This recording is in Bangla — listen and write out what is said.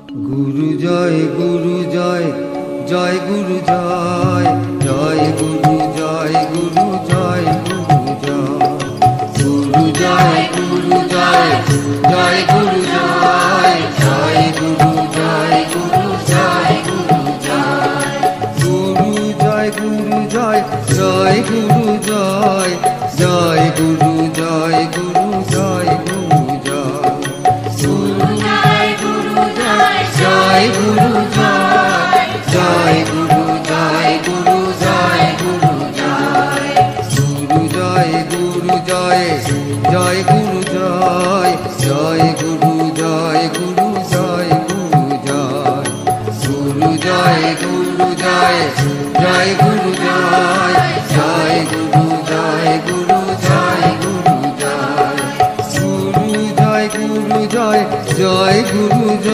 গুরু জয় জয় গুরু জয় জয় গুরু জয় গুরু জয় গুরু জয় গুরু জয় জয় গুরু জয় জয় গুরু জয় গুরু জয় গুরু জয় গুরু জয় জয় গুরু জয় জয় গুরু জয় গুরু জয় গুরু জয় গুরু জয় জয় গুরু জয় গুরু জয় গুরু জয় গুরু জয় জয় গুরু জয় জয় গুরু জয় গুরু জয় গুরু জয় গুরু জয় জয় গুরু জয় জয় গুরু জয় গুরু জয় গুরু জয় গুরু জয় জয় গুরু জয়